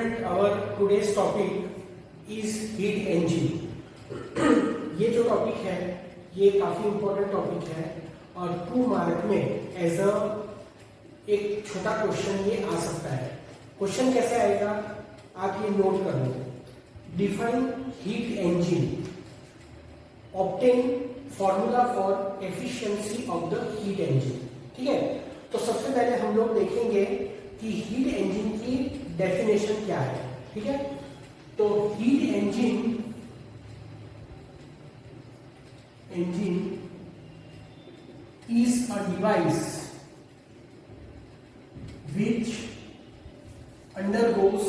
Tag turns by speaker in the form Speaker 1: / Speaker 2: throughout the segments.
Speaker 1: student, our today's topic is heat engine. ये जो topic है ये काफी इंपॉर्टेंट टॉपिक है और 2 मार्क में एज अ एक छोटा क्वेश्चन ये आ सकता है. क्वेश्चन कैसे आएगा आप ये नोट कर लो. Define heat engine, obtain formula for efficiency of the heat engine. ठीक है, तो सबसे पहले हम लोग देखेंगे कि हीट इंजन की डेफिनेशन क्या है. ठीक है, तो heat engine is a device which undergoes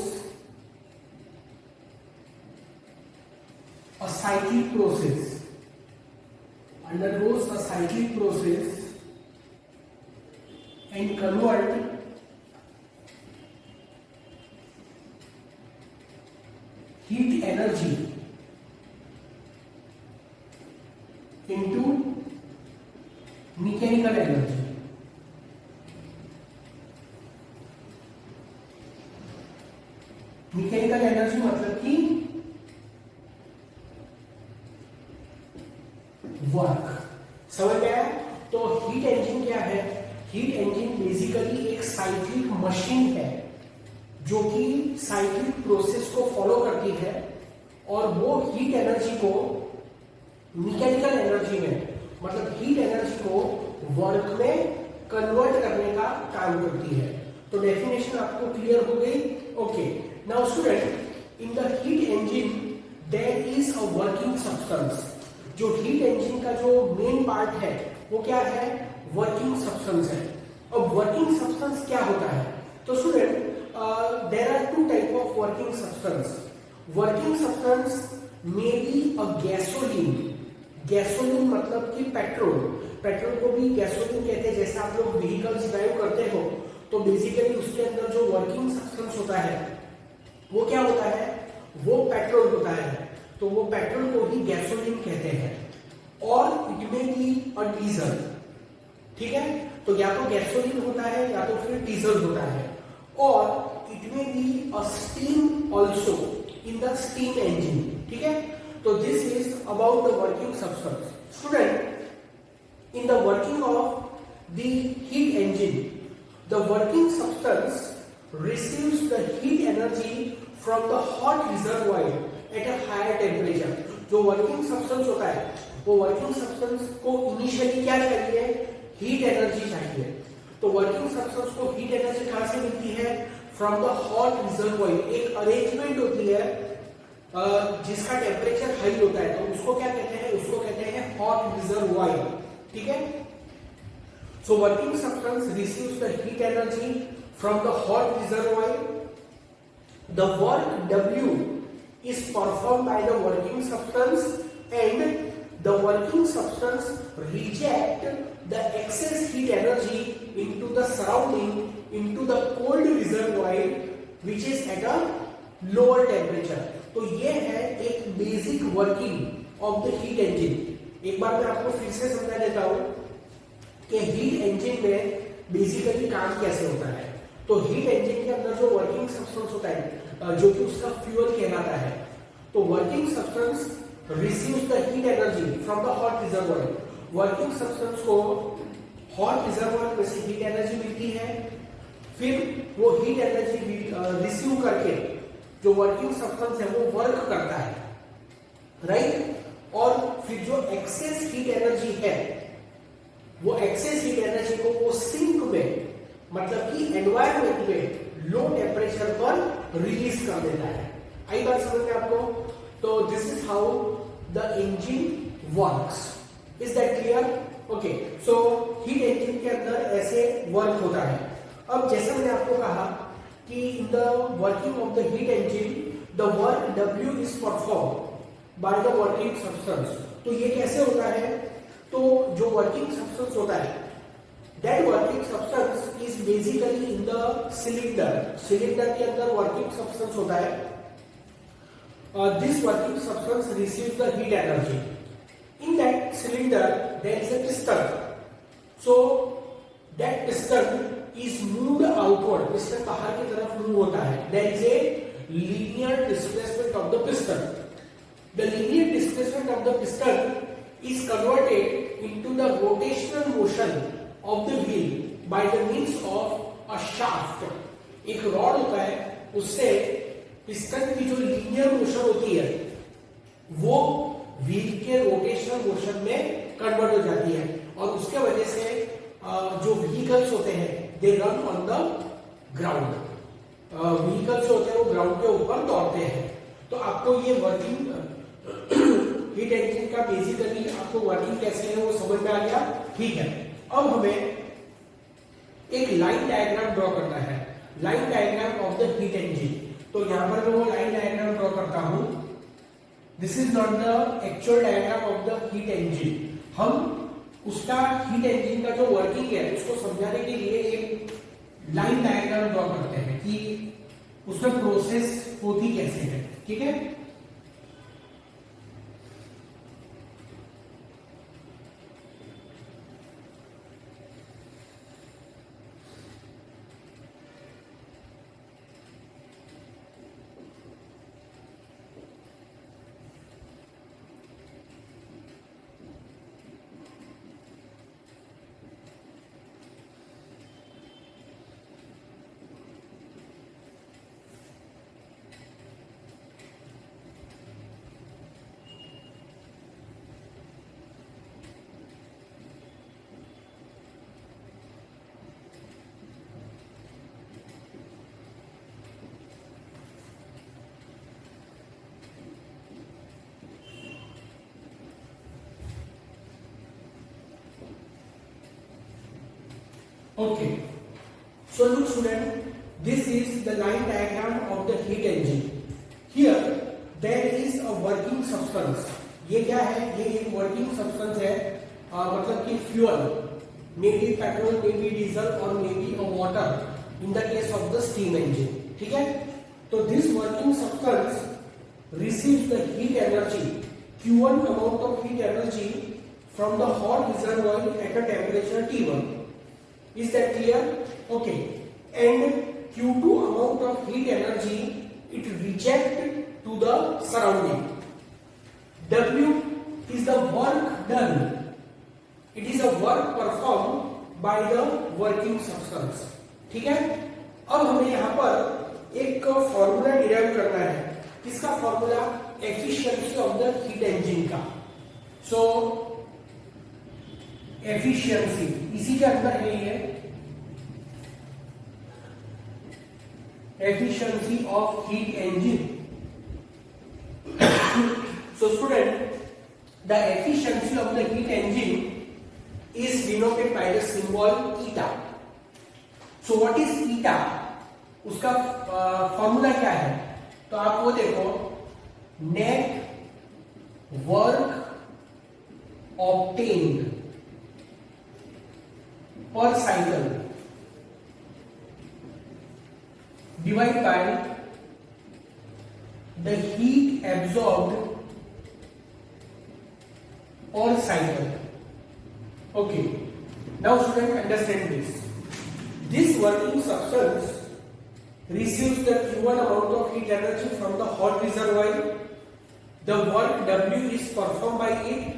Speaker 1: a cyclic process and convert heat energy into mechanical energy. Mechanical energy मतलब कि वर्क. समझ गया? तो हीट इंजन क्या है? हीट इंजन बेसिकली एक साइक्लिक मशीन है जो कि साइक्लिक प्रोसेस को फॉलो करती है और वो हीट एनर्जी को मैकेनिकल एनर्जी में मतलब हीट एनर्जी को वर्क में कन्वर्ट करने का काम करती है. तो डेफिनेशन आपको क्लियर हो गई. Okay, now student, in the heat engine there is a working substance. जो हीट इंजन का जो मेन पार्ट है वो क्या है? वर्किंग सब्सटेंस है. अब वर्किंग सब्सटेंस क्या होता है? तो student, there are 2 type of working substance. Working substance may be a gasoline. Gasoline मतलब कि पेट्रोल. पेट्रोल को भी गैसोलीन कहते हैं. जैसे आप लोग व्हीकल्स ड्राइव करते हो तो बेसिकली उसके अंदर जो वर्किंग सब्सटेंस होता है वो क्या होता है? वो पेट्रोल होता है. तो वो पेट्रोल को ही गैसोलीन कहते हैं. और इट में बी अ डीजल. ठीक है, तो या तो गैसोलीन होता है या तो फिर डीजल होता है. और इट में be a steam also in the steam engine. ठीक है, so this is about the working substance. Student, in the working of the heat engine, the working substance receives the heat energy from the hot reservoir at a higher temperature. जो working substance होता है वो working substance को initially क्या चाहिए? heat energy चाहिए. तो working substance को heat energy कहाँ से मिलती है? from the hot reservoir. एक arrangement होती है जिसका टेम्परेचर हाई होता है तो उसको क्या कहते हैं? उसको कहते हैं हॉट रिजर्वायर. ठीक है, so working substance receives the heat energy from the hot reservoir. The work W is performed by the working substance and the working substance reject the excess heat energy into the surrounding into the cold reservoir which is at a lower temperature. तो ये है एक basic working of the heat engine. एक बार मैं आपको फिर से समझा देता हूं कि हीट इंजन में बेसिकली काम कैसे होता है. तो हीट इंजन के अंदर जो वर्किंग सब्सटेंस होता है जो कि उसका फ्यूल कहलाता है, तो working substance receives the heat energy from the hot reservoir. Working substance को हॉट रिजर्वायर में से हीट एनर्जी मिलती है. फिर वो हीट एनर्जी रिसीव करके जो वर्किंग सब्सटेंस है वो वर्क करता है, राइट. और फिर जो एक्सेस हीट एनर्जी है वो एक्सेस हीट एनर्जी को वो सिंक में मतलब कि एनवायरमेंट में लो टेम्परेचर पर रिलीज कर देता है. आई बात समझ में आपको? तो this is how the engine works. Is that clear? Okay, so heat engine के अंदर ऐसे वर्क होता है. अब जैसा मैंने आपको कहा कि in the working of the heat engine the work W is performed by the working substance. तो ये कैसे होता है? तो जो working substance होता है that working substance is basically in the cylinder. cylinder के अंदर working substance होता है. This working substance receives the heat energy. In that cylinder there is a piston. So that piston is moved outward. piston बाहर की तरफ move होता है. There is a linear displacement of the piston. The linear displacement of the piston is converted into the rotational motion of the wheel by the means of a shaft. एक rod होता है, उससे piston की जो linear motion होती है वो wheel के रोटेशनल मोशन में कन्वर्ट हो जाती है और उसके वजह से जो व्हीकल्स होते हैं they run on the ground. Vehicles होते हैं वो ग्राउंड के ऊपर दौड़ते हैं. तो आपको ये वर्किंग हीट इंजन का बेसिकली आपको वर्किंग कैसे है वो समझ में आ गया. ठीक है, अब हमें एक लाइन डायग्राम ड्रॉ करना है. Line diagram of the heat engine. तो यहां पर मैं वो लाइन डायग्राम ड्रॉ करता हूं. This is not the actual diagram of the heat engine. हम उसका हीट इंजन का जो वर्किंग है उसको समझाने के लिए एक लाइन डायग्राम ड्रॉ करते हैं कि उसमें प्रोसेस होती कैसे है. ठीक है, okay. So look student, this is the line diagram of the heat engine. Here there is a working substance. ये क्या है? ये एक working substance है. मतलब कि fuel, maybe petrol, maybe diesel or maybe a water in the case of the steam engine. ठीक है? तो this working substance receives the heat energy, Q1 amount of heat energy from the hot reservoir at a temperature T1. Is that clear? Okay. And Q2 amount of heat energy it reject to the surrounding. W is the work done. It is a work performed by the working substance. ठीक है? अब हमें यहाँ पर एक formula derive करना है. किसका formula? Efficiency of the heat engine का. सो एफिशिएंसी इसी के अंदर है. ये efficiency of heat engine. So student, the efficiency of the heat engine is denoted by the symbol eta. So what is eta? उसका फॉर्मूला क्या है? तो आप वो देखो, net work obtained per cycle divided by the heat absorbed per cycle. Okay, now student understand this. This working substance receives the Q1 amount of heat energy from the hot reservoir. The work W is performed by it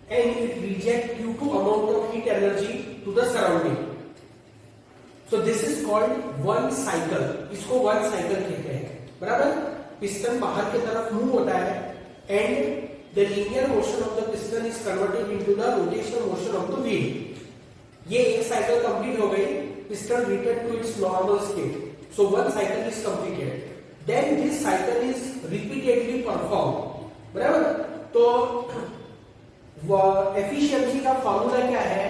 Speaker 1: and it rejects Q2 amount of heat energy to the surrounding. So this is called one cycle. इसको one cycle कहते हैं. बराबर? Piston बाहर की तरफ move होता है and the linear motion of the piston is converted into the rotational motion of the wheel. ये एक साइकिल कंप्लीट हो गई. Piston returned to its normal state. So one cycle is completed. Then this cycle is repeatedly performed. बराबर? तो efficiency का formula क्या है?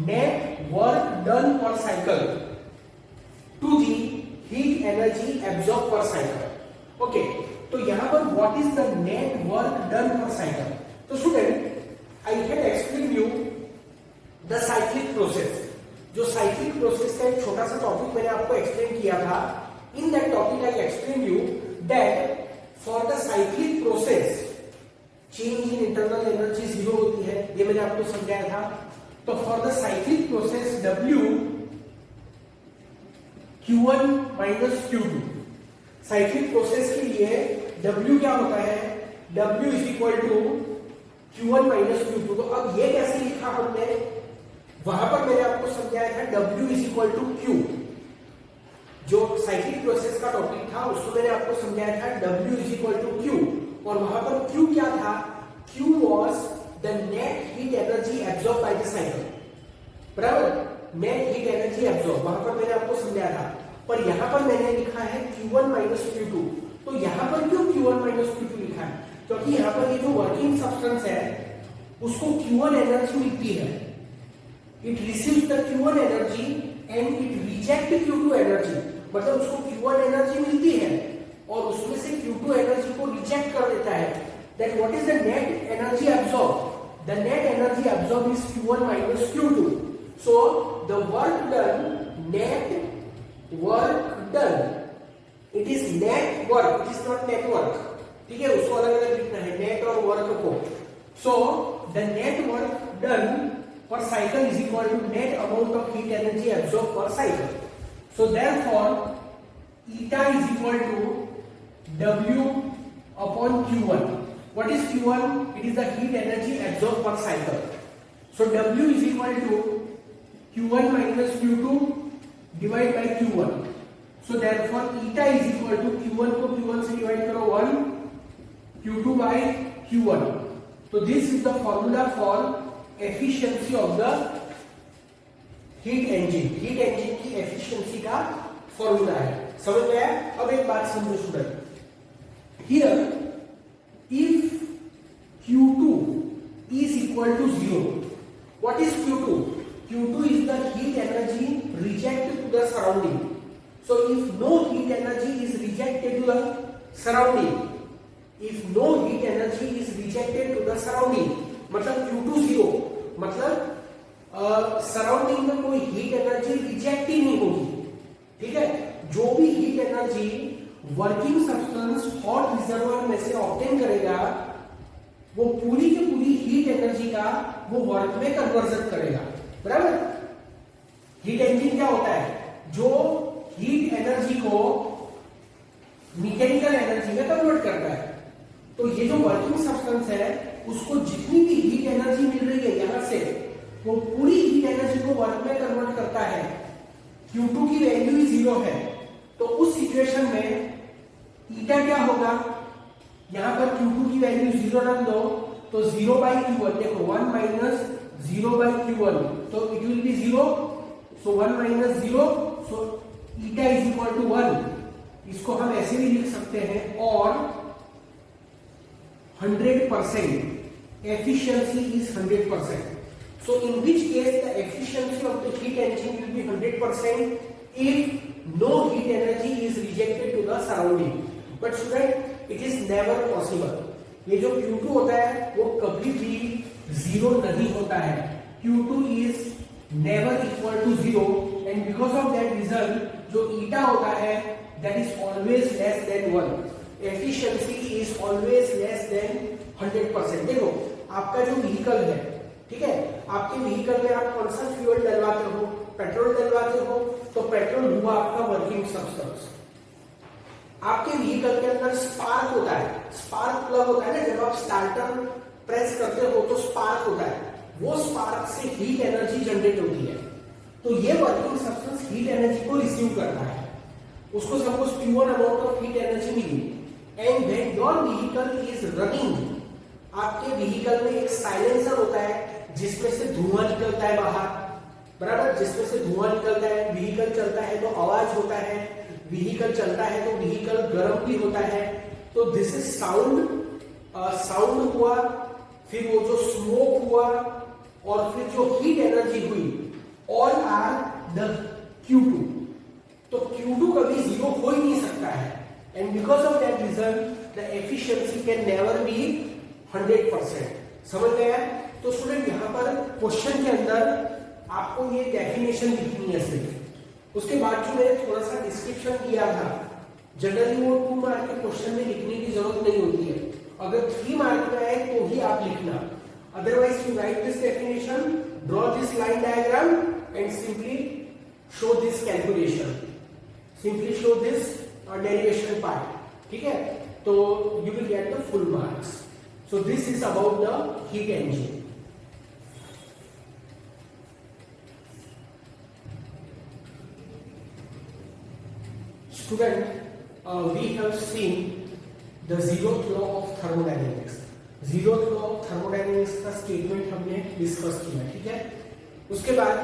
Speaker 1: Net work done per cycle to the heat energy absorb per cycle. Okay, तो यहां पर what is the net work done per cycle? तो student I had explain you the cyclic process. जो cyclic process का एक छोटा सा topic मैंने आपको एक्सप्लेन किया था. In that topic I explain you that for the cyclic process change in internal energy zero होती है. ये मैंने आपको समझाया था. तो for the cyclic process W Q1 minus Q2. Cyclic process के लिए W क्या होता है, W is equal to Q1 minus Q2। तो अब ये कैसे लिखा हमने, वहां पर मैंने आपको समझाया था W is equal to Q, जो साइक्लिक प्रोसेस का टॉपिक था उसको मैंने आपको समझाया था W is equal to Q, और वहां पर Q क्या था, Q was the net heat energy absorb by the cycle, बराबर, नेट हीट एनर्जी एब्जॉर्ब, वहां पर मैंने आपको समझाया था। पर यहां पर मैंने लिखा है Q1 माइनस Q2। तो यहां पर क्यों Q1 माइनस Q2 लिखा है, क्योंकि यहां पर ये जो वर्किंग सब्सटेंस है उसको Q1 एनर्जी मिलती है, it receives the Q1 energy and it reject Q2 energy, मतलब उसको Q1 एनर्जी मिलती है और उसमें से Q2 एनर्जी को रिजेक्ट कर देता है। That what is the net energy absorb, the net energy absorb is Q1 minus Q2। So the work done, net work done, it is net work, it is not network, ठीक है, उसको अलग अलग लिखना है नेट और work को। So the net work done per cycle is equal to net amount of heat energy absorbed per cycle. So therefore eta is equal to W upon Q1. What is Q1? It is the heat energy absorbed per cycle. So W is equal to Q1 minus Q2 divided by Q1. So therefore eta is equal to Q1 को Q1 से divide करो 1, Q2 by Q1. So this is the formula for efficiency of the heat engine, heat engine की efficiency का formula है, समझ में आया। अब एक बात समझो student, here if Q2 is equal to 0, what is Q2? Q2 is the heat energy rejected to the surrounding. So if no heat energy is rejected to the surrounding, if no heat energy is rejected to the surrounding, मतलब Q2 0, मतलब surrounding में कोई heat energy reject ही नहीं होगी, ठीक है। जो भी heat energy working substance hot reservoir में से ऑब्टेन करेगा वो पूरी की पूरी हीट एनर्जी का वो वर्क में कन्वर्जन करेगा, बराबर। हीट इंजन क्या होता है, जो हीट एनर्जी को मैकेनिकल एनर्जी में कन्वर्ट करता है। तो ये जो वर्किंग सब्सटेंस है उसको जितनी भी हीट एनर्जी मिल रही है यहां से, वो पूरी हीट एनर्जी को वर्क में कन्वर्ट करता है। Q2 की वैल्यू ही 0 है, तो उस सिचुएशन में ईटा क्या होगा, यहां पर Q2 की वैल्यू 0 रख दो तो 0 बाई Q1, देखो 1 माइनस 0 बाई Q1, तो it will be 0, so 1 minus 0, so eta is equal to 1। इसको हम ऐसे भी लिख सकते हैं, और 100% efficiency is 100%. So in which case the efficiency of the heat engine will be 100% if no heat energy is rejected to the surrounding. But student, it is never possible. ये जो Q2 होता है वो कभी भी 0 नहीं होता है। Q2 is never equal to 0, and because of that reason जो eta होता है that is always less than 1. Efficiency is always less than 100%। देखो आपका जो व्हीकल है, ठीक है, आपके व्हीकल में आप कौन सा फ्यूल डलवाते हो, पेट्रोल डलवाते हो, तो पेट्रोल हुआ आपका वर्किंग सब्सटेंस। आपके व्हीकल के अंदर स्पार्क होता है, स्पार्क प्लग होता है ना, जब आप स्टार्टर प्रेस करते हो तो स्पार्क होता है, वो स्पार्क से हीट एनर्जी जनरेट होती है। तो ये वर्किंग सब्सटेंस हीट एनर्जी को रिसीव करता है, उसको suppose Q1 amount of heat energy मिली, and when your vehicle is running, आपके व्हीकल में एक साइलेंसर होता है जिसमें से धुआं निकलता है बाहर, बराबर, जिसमें से धुआं निकलता है, व्हीकल चलता है तो आवाज होता है, व्हीकल चलता है तो व्हीकल गर्म भी होता है। तो दिस इज साउंड, साउंड हुआ, फिर वो जो स्मोक हुआ, और फिर जो हीट एनर्जी हुई, ऑल आर द Q2। तो Q2 कभी 0 हो ही नहीं सकता है, and because of that reason the efficiency can never be 100%। समझ गया। तो स्टूडेंट यहाँ पर क्वेश्चन के अंदर आपको ये डेफिनेशन लिखनी है सिर्फ, उसके बाद जो मैंने थोड़ा सा डिस्क्रिप्शन किया था, जनरली वो 2 मार्क के क्वेश्चन में लिखने की जरूरत नहीं होती है, अगर 3 मार्क में आए तो ही आप लिखना, otherwise you right this definition, draw this line diagram and simply show this calculation, simply show this derivation part, ठीक है, तो you will get the full marks. So this is about the heat engine. Student, we have seen the zeroth law of thermodynamics. zeroth law of thermodynamics का statement हमने discuss किया, ठीक है. उसके बाद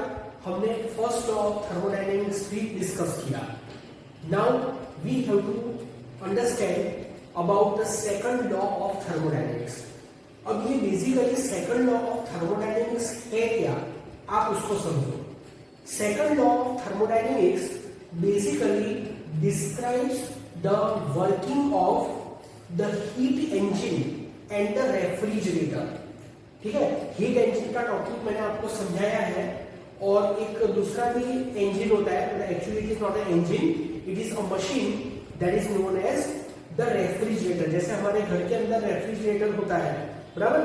Speaker 1: हमने फर्स्ट लॉ ऑफ थर्मोडायनेमिक्स भी discuss किया. Now we have to understand about the second law of thermodynamics. अब ये basically second law of thermodynamics है क्या, आप उसको समझो. Second law of thermodynamics basically describes the working of the heat engine and the refrigerator. ठीक है, heat engine का टॉपिक मैंने आपको समझाया है. और एक दूसरा भी इंजन होता है, actually it is not an engine, it is a machine that is known as the refrigerator. जैसे हमारे घर के अंदर रेफ्रिजरेटर होता है, बराबर,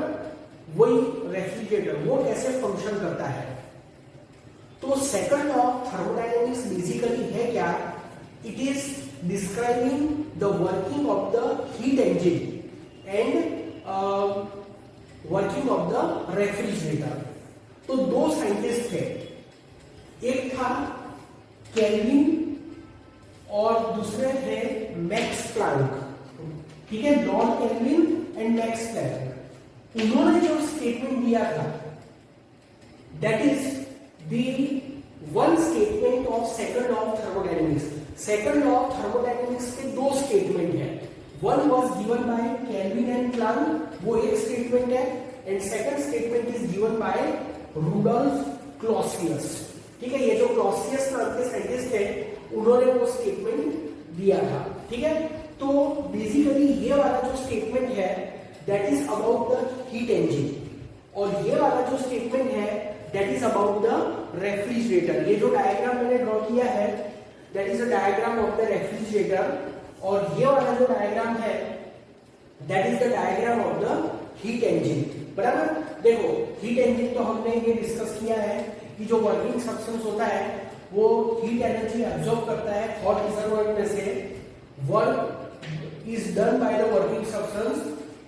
Speaker 1: वही रेफ्रिजरेटर वो कैसे फंक्शन करता है. तो second law of thermodynamics basically है क्या, it is describing the working of the heat engine and working of the refrigerator. तो दो साइंटिस्ट थे, एक था केल्विन और दूसरे थे मैक्स प्लैंक. ठीक है, John Kelvin and Max Planck. उन्होंने जो स्टेटमेंट दिया था, that is the one statement of second law of thermodynamics. Second law of thermodynamics के दो स्टेटमेंट है. One was given by Kelvin and Planck, वो एक स्टेटमेंट है, and second statement is given by Rudolf Clausius. ठीक है, ये जो क्लॉसियस नाम के साइंटिस्ट थे, उन्होंने वो स्टेटमेंट दिया था. ठीक है, तो बेसिकली ये वाला जो स्टेटमेंट है that is about the heat engine, और ये वाला जो स्टेटमेंट है that is about the refrigerator. ये जो डायग्राम मैंने ड्रॉ किया है that is a diagram of the refrigerator, और ये वाला जो डायग्राम है that is the diagram of the heat engine. बराबर, देखो हीट इंजन तो हमने ये डिस्कस किया है कि जो वर्किंग सब्सटेंस होता है वो हीट एनर्जी एब्जॉर्ब करता है हॉट रिजर्वॉयर में से. Work is done by the working substance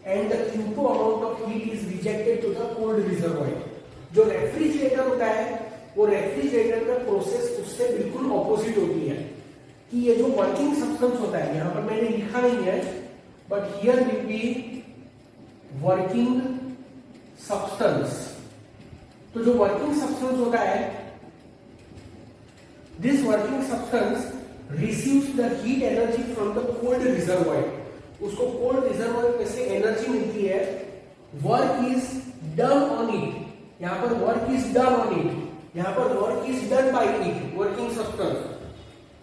Speaker 1: and the Q2 amount of heat is rejected to the cold reservoir. जो रेफ्रिजरेटर होता है, वो रेफ्रिजरेटर का प्रोसेस उससे बिल्कुल ऑपोजिट होती है कि ये जो वर्किंग सब्सटेंस होता है, यहां पर मैंने लिखा नहीं है but here will be working substance. तो जो वर्किंग सब्सटेंस होता है, this working substance receives the heat energy from the cold reservoir. उसको कोल्ड रिजर्वॉयर में से एनर्जी मिलती है. Work is done on it, यहां पर work is done on it, यहां पर work is done bye it, working substance.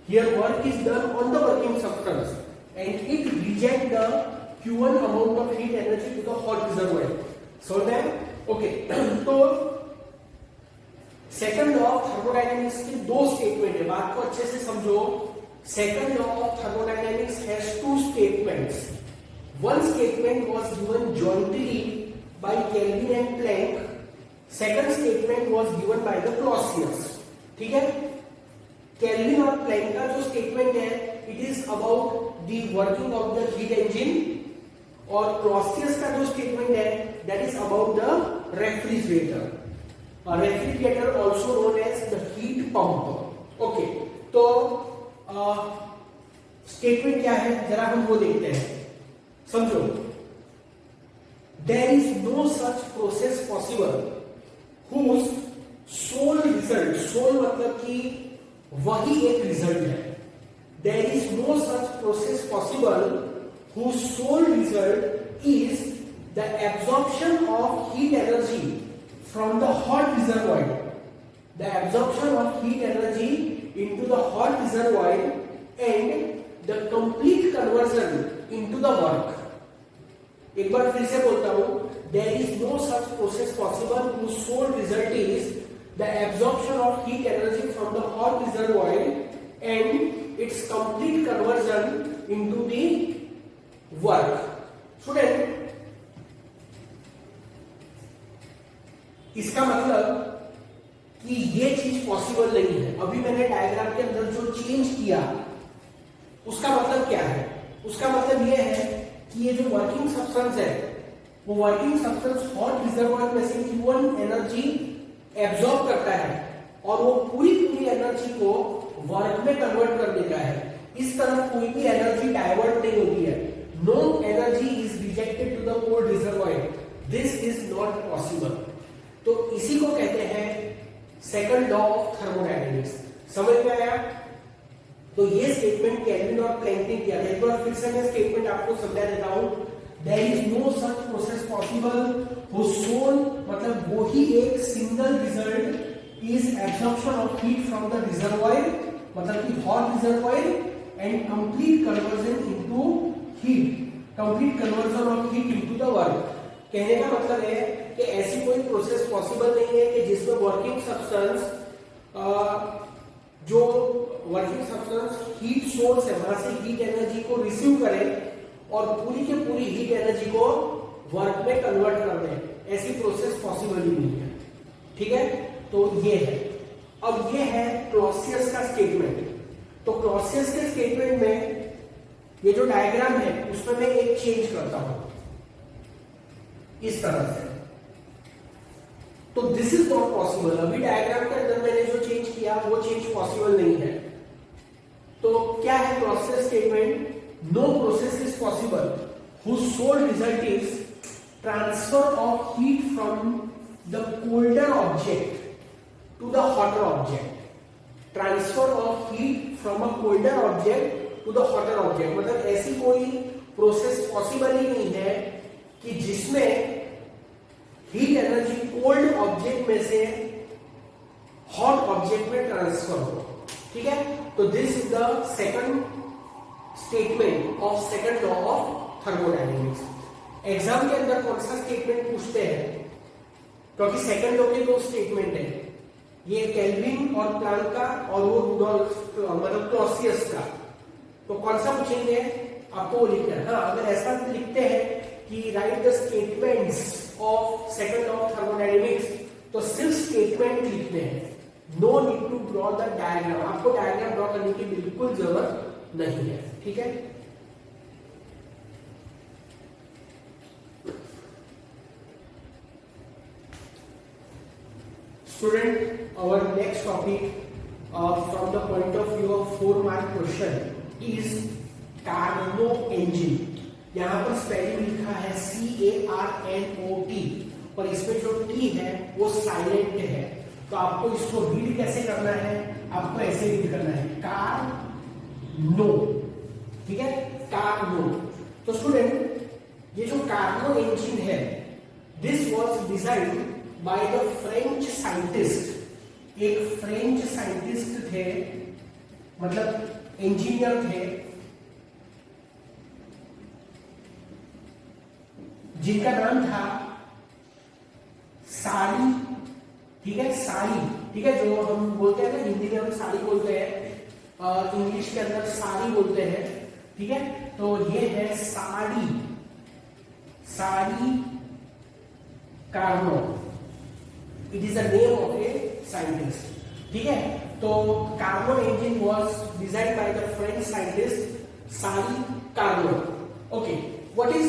Speaker 1: Here work is done on the working substance and it reject the Q1 amount of heat energy to the hot reservoir. So that okay, तो second law of thermodynamics के दो statement है, बात को अच्छे से समझो. Second law of thermodynamics has two statements. One statement was given jointly by Kelvin and Planck, second statement was given by the Clausius. ठीक है, केल्विन और प्लैंक का जो स्टेटमेंट है it is about the working of the heat engine, और Clausius का जो statement है that is about the refrigerator. Refrigerator also known as the heat pump. Okay, तो स्टेटमेंट क्या है जरा हम वो देखते हैं, समझो. There is no such process possible whose sole result, sole मतलब कि वही एक रिजल्ट है. There is no such process possible whose sole result is the absorption of heat energy from the hot reservoir. The absorption of heat energy into the hot reservoir and the complete conversion into the work. एक बार फिर से बोलता हूं, there is no such process possible whose sole result is the absorption of heat energy from the hot reservoir and its complete conversion into the work. Student, इसका मतलब कि ये चीज पॉसिबल नहीं है. अभी मैंने डायग्राम के अंदर जो चेंज किया उसका मतलब क्या है? उसका मतलब ये है कि ये जो वर्किंग सब्सटेंस है वो वर्किंग सब्सटेंस हॉट रिजर्वॉयर में से Q1 एनर्जी एब्जॉर्ब करता है और वो पूरी एनर्जी को वर्क में कन्वर्ट कर देता है। इस तरफ कोई भी एनर्जी डाइवर्ट नहीं होती है। No energy is rejected to the cold reservoir, this is not possible. तो इसी को कहते हैं सेकंड लॉ ऑफ थर्मोडायनेमिक्स। समझ में आया? तो ये स्टेटमेंट केल्विन और प्लैंक ने किया था। एक बार फिर से मैं स्टेटमेंट आपको समझा देता हूं। There is no such process possible whose sole मतलब वो ही एक single result is absorption of heat from the reservoir, मतलब कि hot reservoir and complete conversion into heat, complete conversion of heat into the work. कहने का मतलब है कि ऐसी कोई प्रोसेस पॉसिबल नहीं है कि जिसमें वर्किंग सब्सटेंस जो वर्किंग सब्सटेंस हीट सोर्स है वहां से हीट एनर्जी को रिसीव करे और पूरी की पूरी हीट एनर्जी को वर्क में कन्वर्ट कर दे। ऐसी प्रोसेस पॉसिबल ही नहीं है। ठीक है, तो ये है। अब ये है क्लॉसियस का स्टेटमेंट। तो क्लॉसियस के स्टेटमेंट में ये जो डायग्राम है उसमें मैं एक चेंज करता हूं इस तरह से। तो दिस इज नॉट पॉसिबल। अभी डायग्राम के अंदर मैंने जो चेंज किया वो चेंज पॉसिबल नहीं है। तो क्या है Clausius statement? No process is possible whose sole result is transfer of heat from the colder object to the hotter object. Transfer of heat from a colder object to the hotter object, मतलब ऐसी कोई process possible ही नहीं है कि जिसमें heat energy cold object में से hot object में ट्रांसफर हो। ठीक है, तो this is the second statement of second law of thermodynamics. Exam के अंदर कौन सा स्टेटमेंट पूछते हैं? क्योंकि सेकंड लॉ के दो स्टेटमेंट है, ये केल्विन और प्लैंक का और वो रुडोल्फ मतलब क्लॉसियस का। तो कौन सा पूछेंगे आपको वो लिखना है। हाँ, अगर ऐसा लिखते हैं कि write the statements of second law of thermodynamics, तो सिर्फ स्टेटमेंट लिखते हैं। No need to draw the diagram. आपको डायग्राम ड्रॉ करने की बिल्कुल जरूरत नहीं है। ठीक है, student, our next topic from the point of view of 4-mark question is Carnot engine। यहाँ पर स्पेलिंग लिखा है CARNOT और इसमें जो T है वो साइलेंट है। तो आपको इसको रीड कैसे करना है? आपको ऐसे रीड करना है कार्नो। ठीक है, कार्नो। तो स्टूडेंट, ये जो कार्नो इंजन है, this was designed by the French scientist. एक फ्रेंच साइंटिस्ट थे, मतलब इंजीनियर थे, जिनका नाम था सारी। ठीक है, सारी। ठीक है, जो हम बोलते हैं ना हिंदी में हम सारी बोलते हैं, इंग्लिश के अंदर सारी बोलते हैं। ठीक है, तो ये है Sadi, Sadi Carnot. It is the name of a scientist. ठीक है, तो Carnot engine was designed by the French scientist Sadi Carnot. Okay, what is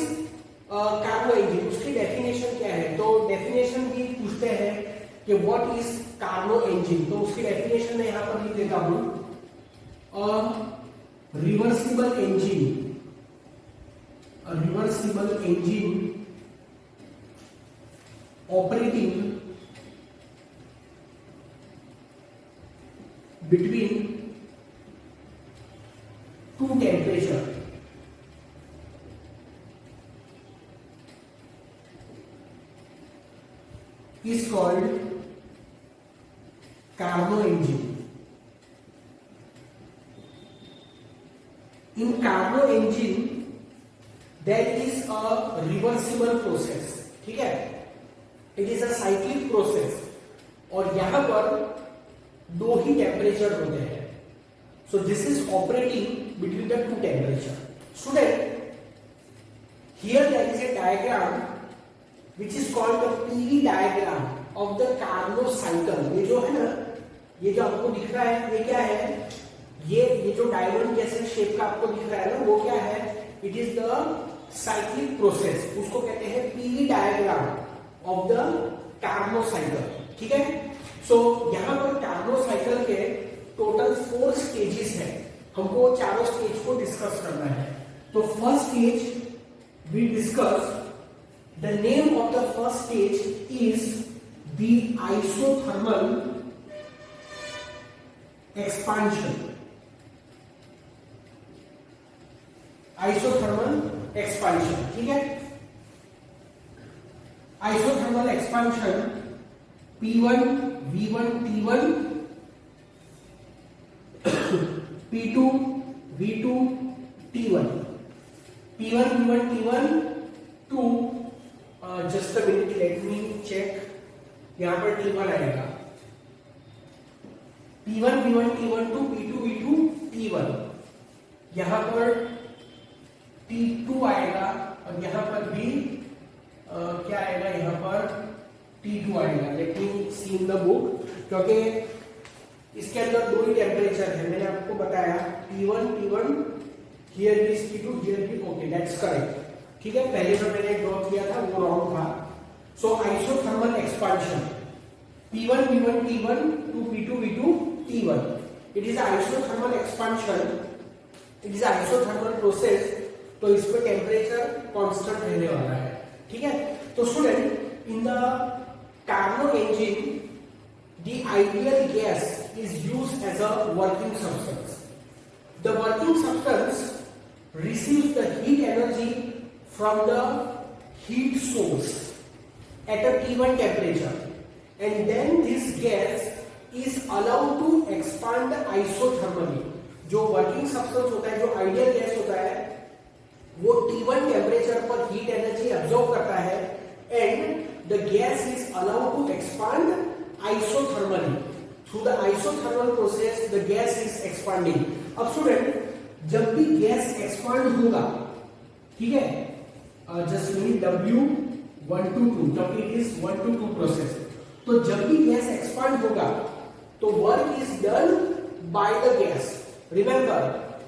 Speaker 1: Carnot engine? उसकी डेफिनेशन क्या है? तो डेफिनेशन भी पूछते हैं कि व्हाट इज कार्नो इंजन। तो उसकी डेफिनेशन मैं यहां पर लिख देता हूं। Reversible engine, reversible engine operating between two temperature is called Carnot engine. In Carnot engine there is a reversible process. ठीक है, it is a cyclic process और यहां पर दो ही टेम्परेचर होते हैं। So this is operating between the two temperature. Student, here there is a diagram which is called the PV diagram of the Carnot cycle. ये जो है ना, ये जो आपको दिख रहा है, ये क्या है? ये जो डायमंड जैसे शेप का आपको दिख रहा है ना, वो क्या है? It is the cyclic process, उसको कहते हैं PV diagram of the Carnot cycle. ठीक है, सो यहां पर कार्नो साइकिल के टोटल 4 स्टेजेस हैं, हमको चारों स्टेज को डिस्कस करना है। तो first stage we discuss, the name of the first stage is the isothermal expansion. Isothermal expansion, ठीक है। Isothermal expansion P1 V1 T1 P2 V2 T1 P1 V1 T1 to just a minute, let me check, यहां पर T1 आएगा, P1 V1 T1 to P2 V2 T1, यहां पर T2 आएगा और यहां पर भी क्या आएगा, यहां पर T2 आएगा। Let me see in the book, क्योंकि इसके अंदर दो ही टेम्परेचर है, मैंने आपको बताया T1 here is T2 here भी, ओके दैट्स करेक्ट। ठीक है, पहले जो मैंने ड्रॉ किया था वो रॉन्ग था। So isothermal expansion P1 V1 T1 to P2 V2 T1, it is isothermal expansion, it is isothermal process. तो इस पे टेम्परेचर कांस्टेंट रहने वाला है। ठीक है, तो student, in the Carnot engine the ideal gas is used as a working substance. The working substance receives the heat energy from the heat source at a T1 temperature, and then this gas is allowed to expand isothermally. जो working substance होता है, जो ideal gas होता है, वो T1 temperature पर heat energy absorb करता है and the gas is allowed to expand isothermally. Through the isothermal process the gas is expanding. अब स्टूडेंट, जब भी गैस एक्सपांड होगा, ठीक है, जस्ट मीन W1 to 2, क्योंकि इट इज 1 to 2 प्रोसेस। तो जब भी गैस एक्सपांड होगा तो work is done by the gas. Remember,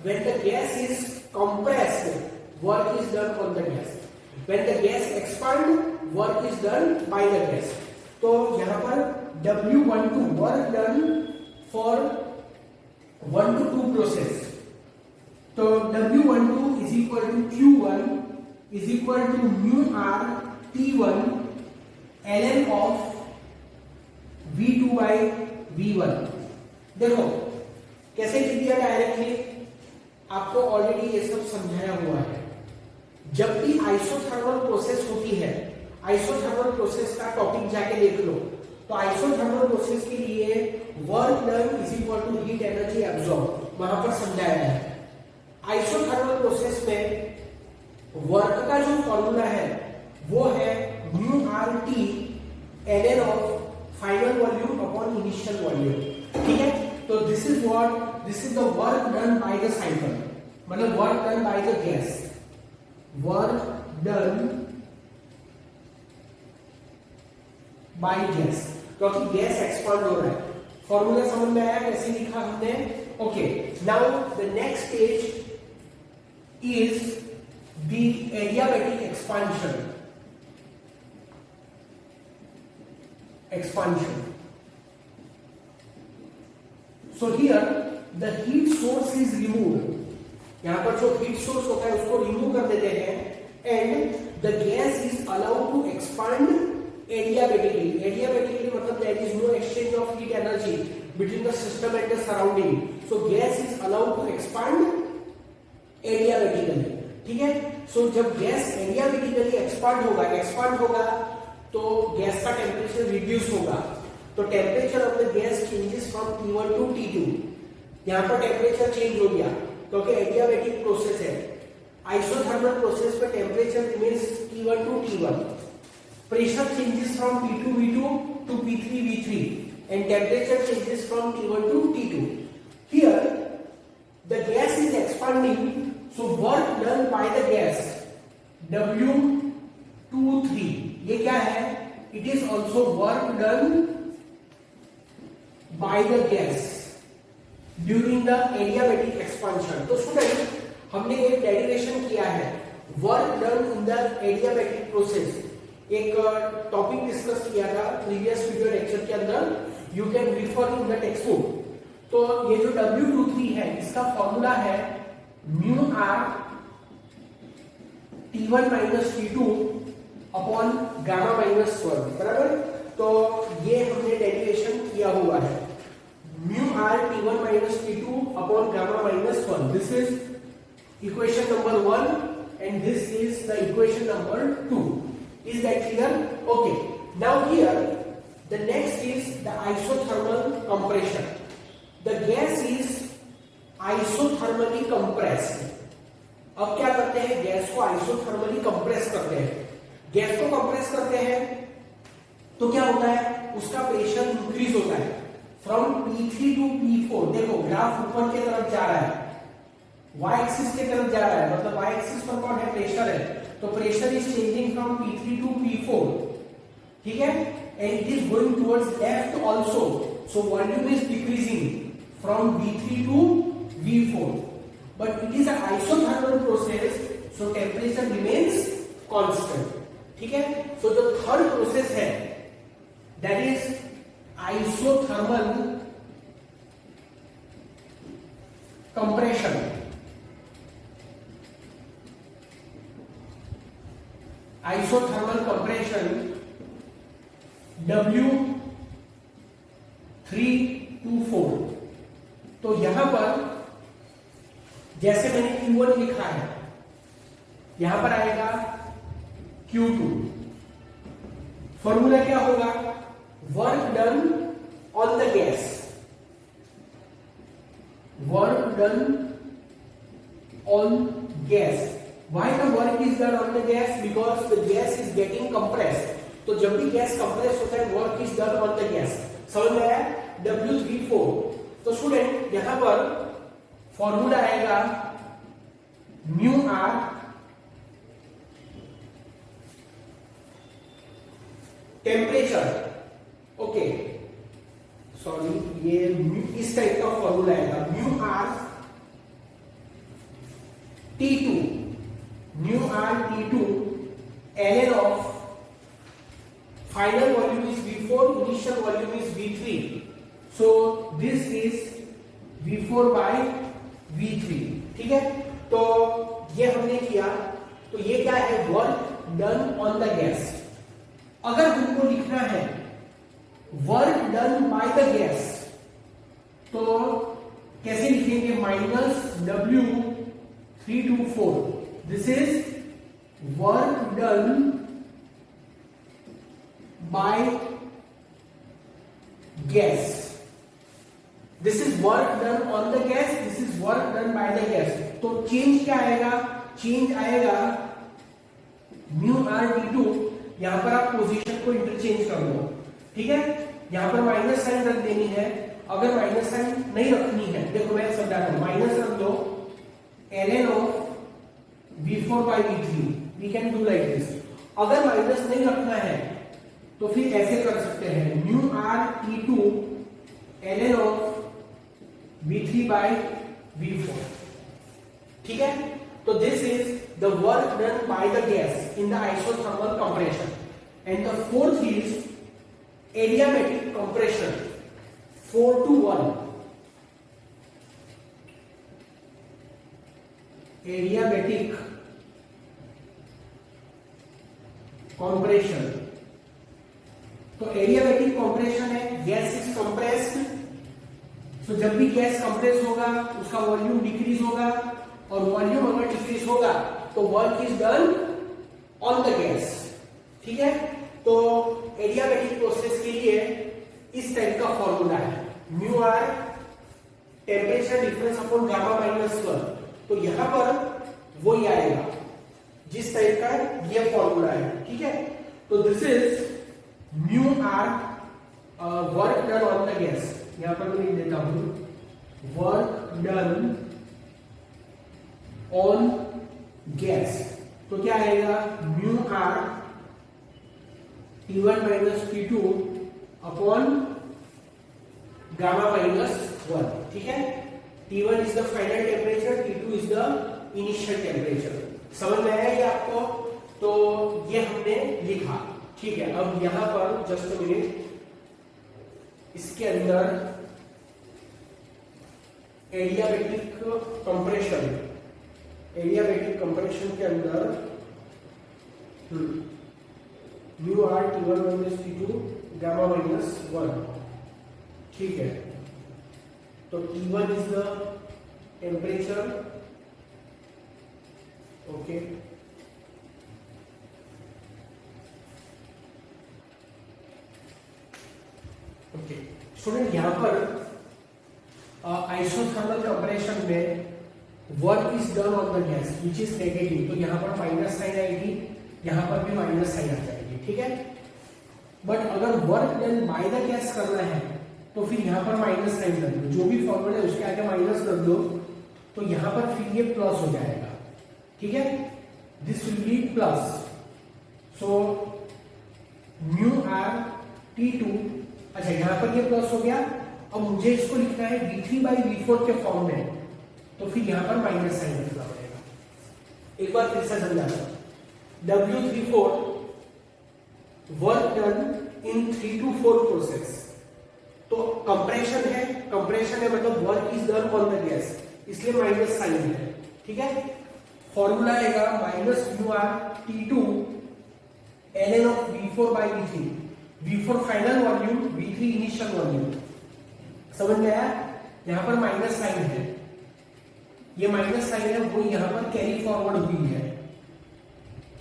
Speaker 1: when the gas is compressed, work is done on the gas. When the gas expand, work is done by the gas. तो यहाँ पर W12 work done for 1 to 2 process. तो W12 is equal to Q1 is equal to mu R T1 ln of V2 by V1। देखो कैसे लिख दिया directly, आपको already ये सब समझाया हुआ है। जब भी आइसोथर्मल प्रोसेस होती है, आइसोथर्मल प्रोसेस का टॉपिक जाके देख लो, तो आइसोथर्मल प्रोसेस के लिए work done is equal to heat energy absorb, वहां पर समझाया है। आइसोथर्मल प्रोसेस में वर्क का जो फॉर्मूला है वो है mu R T ln of final volume upon initial volume. ठीक है, तो this is the work done by the cycle, मतलब work done by the gas, work done by gas, क्योंकि गैस एक्सपांड हो रहा है। फॉर्मूला समझ में आया कैसे लिखा हमने? Okay, now the next stage is the adiabatic expansion. So here the heat source is removed. यहाँ पर जो heat source होता है उसको remove कर देते हैं and the gas is allowed to expand adiabatically. Adiabatically मतलब there is no exchange of heat energy between the system and the surrounding. So gas is allowed to expand adiabatically. ठीक है, so जब gas adiabatically expand होगा तो gas का temperature reduce होगा। तो temperature of the gas changes from T1 to T2। यहाँ पर टेम्परेचर चेंज हो गया क्योंकि एडियाबैटिक प्रोसेस है। आइसोथर्मल प्रोसेस पे temperature remains T1 to T1। Pressure changes from P2 V2 to P3 V3 and temperature changes from T1 to T2। Here the gas is expanding, so work done by the gas W23, ये क्या है? It is also work done by the gas during the adiabatic expansion. तो student हमने एक derivation किया है work done in the adiabatic process, एक topic discuss किया था प्रीवियस वीडियो लेक्चर के अंदर, you can refer in the text book. तो ये जो W23 है इसका फॉर्मूला है mu R T1 minus T2 upon gamma minus 1, बराबर। तो ये हमने डेरिवेशन किया हुआ है mu R T1 minus T2 upon gamma minus 1। This is equation number 1 and this is the equation number 2। Is that clear? Okay, now here the next is the isothermal compression. The gas is isothermally compressed. अब क्या करते हैं, gas को isothermally compress करते हैं। Gas को compress करते हैं तो क्या होता है, उसका प्रेशर इंक्रीज होता है फ्रॉम P3 टू P4। देखो ग्राफ ऊपर की तरफ जा रहा है, y एक्सिस की तरफ जा रहा है, मतलब y एक्सिस पर कौन है, प्रेशर है। तो pressure is changing from P3 to P4, ठीक है, and it is going towards left also. So volume is decreasing from V3 to V4, but it is an isothermal process, so temperature remains constant, ठीक है। so जो third process है that is isothermal compression। isothermal compression W324। तो यहां पर जैसे मैंने Q1 लिखा है, यहां पर आएगा Q2। फॉर्मूला क्या होगा, work done on the gas, work done on gas. Why the work is done on the gas, because the gas is getting compressed. तो जब भी गैस कंप्रेस होता है work is done on the gas. समझ में आया? W34। तो student यहां पर फॉर्मूला आएगा mu R temperature, okay sorry, ये इस टाइप का फॉर्मूला आएगा mu R T2, mu R T2 ln of final volume is V4, initial volume is V3, so this is V4 by V3, ठीक है। तो ये हमने किया, तो ये क्या है, work done on the gas. अगर हमको लिखना है work done by the gas, तो कैसे लिखेंगे, minus W324, this is work done by gas, this is work done on the gas, this is work done by the gas. तो change क्या आएगा, चेंज आएगा म्यू आर T2। यहां पर आप पोजीशन को इंटरचेंज कर लो, ठीक है। यहां पर माइनस साइन रख देनी है, अगर माइनस साइन नहीं रखनी है, देखो मैं समझाता हूं, माइनस रख दो ln ऑफ V4 by V3, we can do like this. अगर माइनस नहीं रखना है तो फिर ऐसे कर सकते हैं, mu R T2 ln of V3 by V4, ठीक है। तो this is the work done by the gas in the isothermal compression. And the fourth is adiabatic compression 4-1। Adiabatic compression, तो एडियाबैटिक कंप्रेशन है, गैस इज कंप्रेस्ड। तो जब भी gas compress होगा उसका वॉल्यूम डिक्रीज होगा, और वॉल्यूम अगर डिक्रीज होगा तो work is done on the gas, ठीक है। तो एडियाबैटिक प्रोसेस के लिए इस टाइप का फॉर्मूला है mu R temperature difference upon gamma minus 1। तो यहां पर वो ही आएगा जिस टाइप का ये फॉर्मूला है, ठीक है। तो this is mu R work done on the gas, यहां पर मैं लिख देता हूं वर्क डन ऑन गैस। तो क्या आएगा, mu R T1 minus T2 upon gamma minus 1, ठीक है। T1 is the final temperature, T2 is the initial temperature. समझ में आया ये आपको? तो ये हमने लिखा, ठीक है। अब यहां पर जस्ट मिनट, इसके अंदर एडियाबेटिक कंप्रेशन, एडियाबेटिक कंप्रेशन के अंदर mu R T1 minus T2 gamma minus 1, ठीक है। तो T1 is the temperature, okay, okay student, यहां पर आइसोथर्मल कंप्रेशन में work is done on the gas which is negative, तो यहां पर माइनस साइन आएगी, यहां पर भी माइनस साइन आ जाएगी, ठीक है। बट अगर work done by the gas करना है तो फिर यहां पर माइनस साइन रख दो, जो भी फॉर्मूला है उसके आगे माइनस रख दो, तो यहां पर फिर ये प्लस हो जाएगा, ठीक है। This will be plus, so mu R T2, अच्छा यहां पर ये प्लस हो गया। अब मुझे इसको लिखना है V3/V4 के फॉर्म में, तो फिर यहां पर माइनस साइन रखना पड़ेगा। एक बार फिर से समझा दो, W34 work done in 3 to 4 process, तो कंप्रेशन है, कंप्रेशन है मतलब work is done on the gas, इसलिए माइनस साइन है, ठीक है। फॉर्मूला आएगा minus mu R T2 ln of V4/V3, V4 final volume, V3 initial volume. समझ में आया? यहां पर माइनस साइन है, ये माइनस साइन है वो यहां पर कैरी फॉरवर्ड हुई है,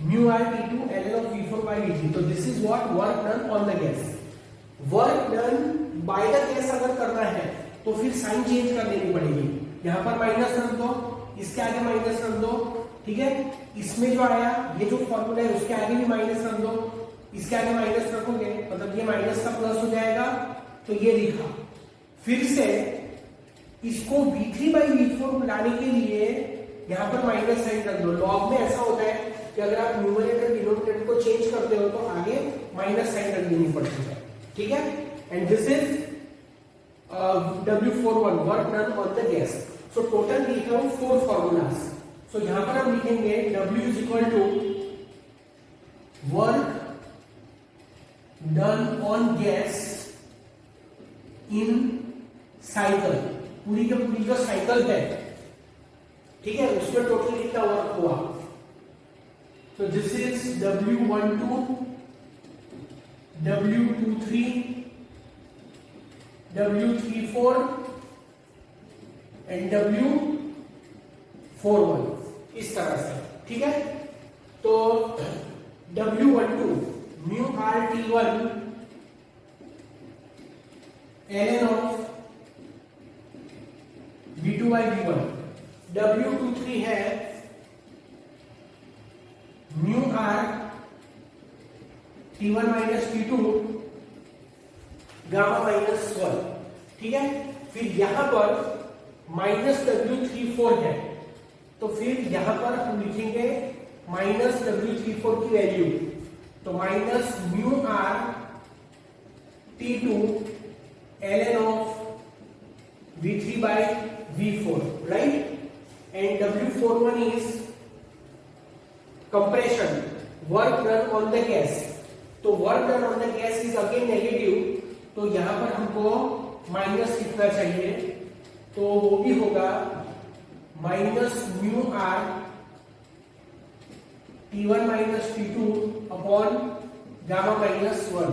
Speaker 1: mu R T2 ln of V4/V3। तो this is what work done on the gas. Work done by the gas अगर करना है तो फिर साइन चेंज कर देनी पड़ेगी, यहां पर माइनस रख दो, इसके आगे माइनस रख दो, ठीक है। इसमें जो आया ये जो फॉर्मूला है उसके आगे भी माइनस रख दो, इसके आगे माइनस रखोगे मतलब ये माइनस का प्लस हो जाएगा, तो ये लिखा। फिर से इसको V3/V4 लाने के लिए यहां पर माइनस साइन रख दो। लॉग में ऐसा होता है कि अगर आप न्यूमरेटर डिनोमिनेटर को चेंज करते हो तो आगे माइनस साइन रख देनी पड़ती है, ठीक है। And this is W41 work done on the gas. So total we have 4 formulas. सो यहां पर हम लिखेंगे W is equal to work done on gas in cycle, पूरी की पूरी जो साइकिल है, ठीक है, उसमें टोटल कितना वर्क हुआ। तो this is W12, W23, W34 and W41, इस तरह से, ठीक है। तो W12 mu R T1 ln of V2/V1, W23 है mu R T1 minus T2 gamma minus 1, ठीक है। फिर यहां पर माइनस W34 है, तो फिर यहां पर हम लिखेंगे माइनस W34 की वैल्यू, तो minus mu R T2 ln of V3/V4, right? And W41 is compression, work done on the gas. तो work done on the gas is again negative, तो यहां पर हमको माइनस लिखना चाहिए, तो वो भी होगा minus mu R T1 minus T2 upon gamma minus 1।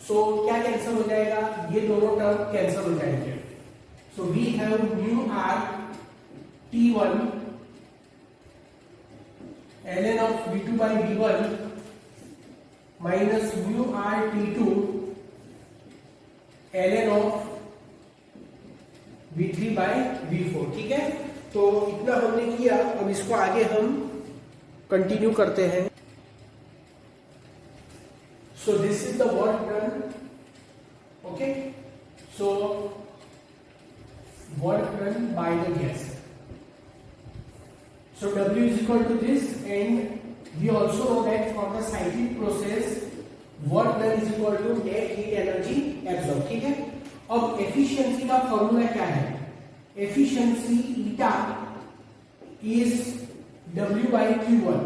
Speaker 1: So क्या कैंसिल हो जाएगा, ये दोनों टर्म कैंसिल हो जाएंगे। So we have mu R T1 ln of V2/V1 minus mu R T2 ln of V3/V4, ठीक है। तो इतना हमने किया, अब इसको आगे हम कंटिन्यू करते हैं। So this is the work done, okay. So work done by the gas. So W is equal to this, and we also know that for the cyclic process work done is equal to net heat energy absorbed, ठीक है। अब efficiency का formula क्या है, efficiency eta is W by Q1।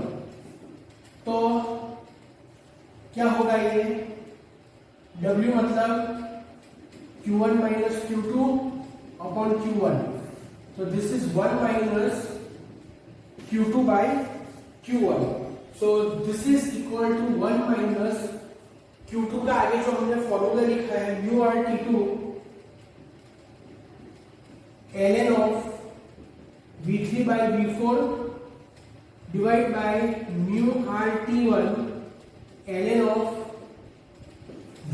Speaker 1: तो क्या होगा ये W मतलब Q1 minus Q2 upon Q1। So this is 1 minus Q2 by Q1। So this is equal to 1 minus Q2 का आगे जो हमने फॉर्मूला लिखा है mu R T2 ln of V3 by V4 divide by mu R T1 ln of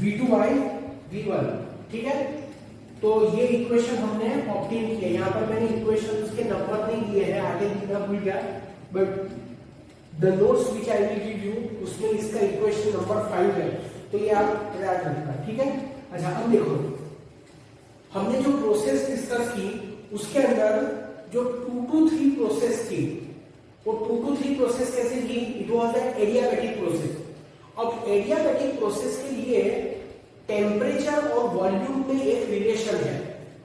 Speaker 1: V2 by V1। ठीक है, तो ये इक्वेशन हमने ऑब्टेन किया। यहाँ पर मैंने इक्वेशंस के नंबर नहीं दिए हैं, आगे लिखना भूल गया, but the notes which I will give you उसमें इसका इक्वेशन नंबर 5 है, तो ये आप याद रखना। ठीक है, अच्छा अब देखो हमने जो प्रोसेस डिस्कस की उसके अंदर जो 2 to 3 प्रोसेस थी, वो 2 to 3 प्रोसेस कैसे की? It was the adiabatic process. अब एडियाबैटिक प्रोसेस के लिए टेम्परेचर और वॉल्यूम में एक रिलेशन है,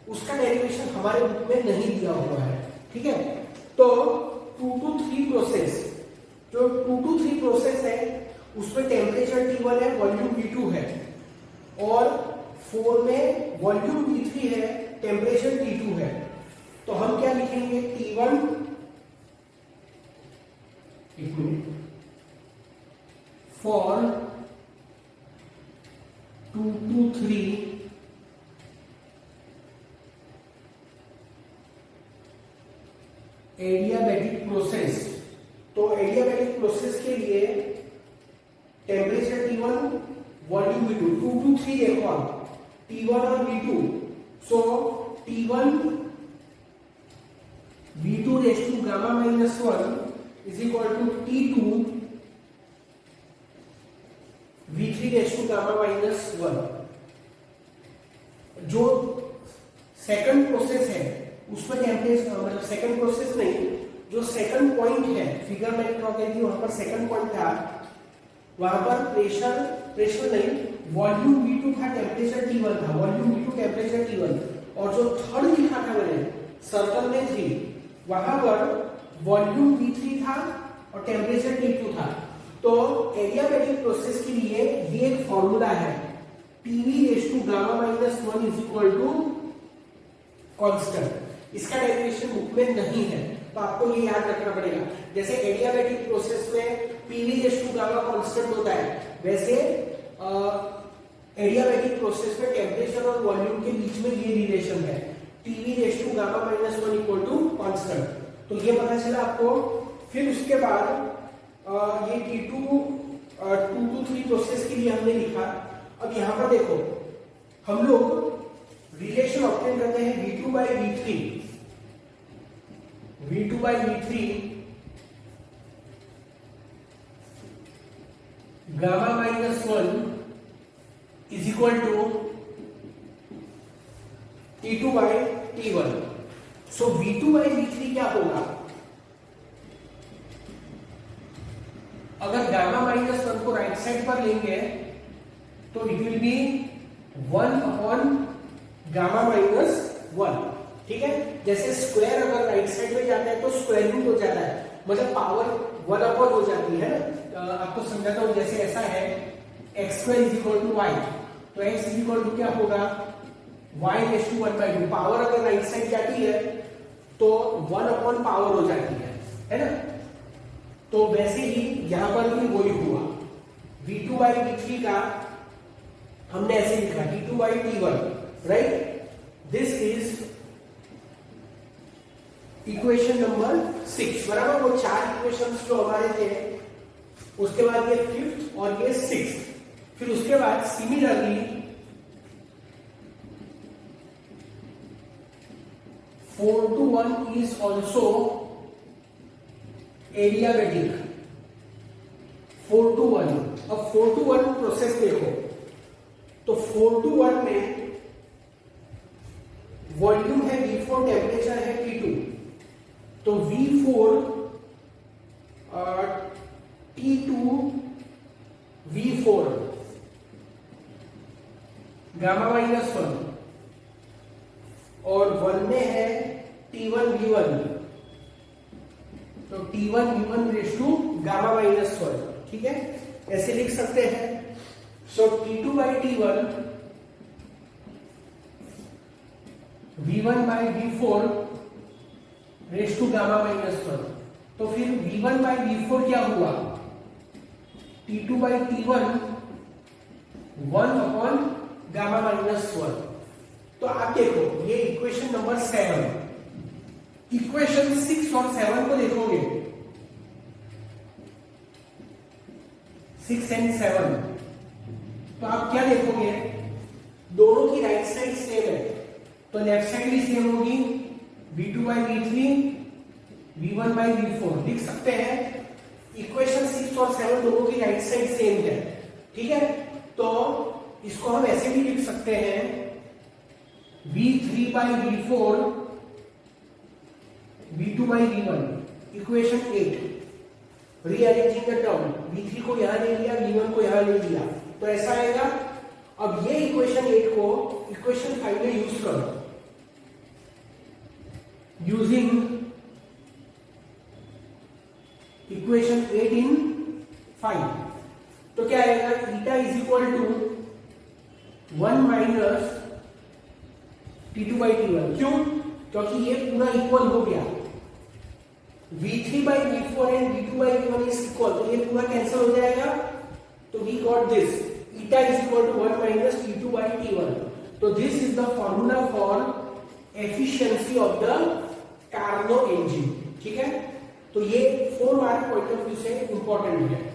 Speaker 1: उसका डेरिवेशन हमारे बुक में नहीं दिया हुआ है। ठीक है, तो 2 to 3 प्रोसेस, जो 2 to 3 प्रोसेस है उसमें टेम्परेचर T1 है, वॉल्यूम V2 है, और 4 में वॉल्यूम V3 है, टेम्परेचर T2 है। तो हम क्या लिखेंगे? T1 for 2 to 3 adiabatic process. तो एडियाबैटिक प्रोसेस के लिए temperature T1, volume V2, 2 to 3 देखो आप, T1 और V2। So T1 V2 raise to gamma minus 1 is equal to T2 V3 raise to gamma minus 1। जो सेकंड प्रोसेस है उसमें temperature, मतलब सेकंड प्रोसेस नहीं, जो सेकंड पॉइंट है, फिगर में ड्रॉ की थी, वहां पर सेकंड पॉइंट था, वहां पर प्रेशर नहीं, वॉल्यूम V2 था, टेम्परेचर T1 था, वॉल्यूम V2 टेम्परेचर T1। और जो थर्ड लिखा था मैंने सर्कल में 3, वहां पर वॉल्यूम V3 था और टेम्परेचर T2 था। तो एडियाबैटिक प्रोसेस के लिए ये एक फॉर्मूला है, PV raise to gamma minus 1 is equal to constant. इसका डेरिवेशन बुक में नहीं है, तो आपको ये याद रखना पड़ेगा। जैसे एडियाबैटिक प्रोसेस में PV raise to gamma constant होता है, वैसे एडियाबैटिक प्रोसेस में टेम्परेचर और वॉल्यूम के बीच में ये रिलेशन है, PV raise to gamma minus 1 equal to constant. तो ये पता चला आपको। फिर उसके बाद ये T2 2 to 3 प्रोसेस के लिए हमने लिखा। अब यहां पर देखो हम लोग रिलेशन ऑब्टेन करते हैं V2 by V3, V2 by V3 gamma minus 1 is equal to T2 by T1। So V2 by V3 क्या होगा? अगर गामा माइनस 1 को राइट साइड पर लेंगे तो it will B 1 upon gamma minus 1। ठीक है, जैसे स्क्वायर अगर राइट साइड में जाता है तो स्क्वायर रूट हो जाता है, मतलब पावर 1 अपॉन हो जाती है ना। आपको समझाता हूं, जैसे ऐसा है x² is equal to y, तो x इज इक्वल टू क्या होगा? y raise to 1/2। पावर अगर राइट साइड जाती है तो 1 अपॉन पावर हो जाती है ना। तो वैसे ही यहां पर भी वही हुआ, V2 by V3 का हमने ऐसे लिखा T2 by T1, right. This is equation number 6, बराबर। वो 4 इक्वेशंस जो हमारे थे, उसके बाद ये 5th और ये 6th। फिर उसके बाद similarly 4 to 1 is also adiabatic. 4 to 1, अब 4 to 1 प्रोसेस देखो, तो 4 to 1 में वॉल्यूम है V4, टेम्परेचर है T2। तो V4 T2 V4 gamma minus 1, और 1 में है T1 V1, तो T1 V1 race to gamma minus 1, ठीक है, ऐसे लिख सकते हैं। So T2 by T1 V1 by V4 raise to gamma minus 1, तो फिर V1 बाई V4 क्या हुआ, T2 by T1 1 upon gamma minus 1। तो आप देखो ये इक्वेशन नंबर 7, इक्वेशन 6 और 7 को देखोगे, 6 एंड 7, तो आप क्या देखोगे, दोनों की राइट साइड सेम है, तो लेफ्ट साइड भी सेम होगी, V2 by V3 V1 by V4 लिख सकते हैं। इक्वेशन 6 और 7 दोनों की राइट साइड सेम है, ठीक है, तो इसको हम ऐसे भी लिख सकते हैं, V3 by V4 V2 by V1, equation 8, rearranging the term, V3 को यहां ले लिया, V1 को यहां ले लिया, तो ऐसा आएगा। अब ये इक्वेशन 8 को इक्वेशन 5 में यूज करो, यूजिंग इक्वेशन 8 इन 5, तो क्या आएगा, eta is equal to 1 minus T2 by T1, क्यों, क्योंकि ये पूरा इक्वल हो गया, V3 by V4 and V2 by V1 is equal, तो ये पूरा कैंसिल हो जाएगा, तो we got this, eta is equal to 1 minus T2 by T1, तो this is the formula for efficiency of the Carnot engine, ठीक है, तो ये 4 मार्क पॉइंट ऑफ व्यू से इंपॉर्टेंट है।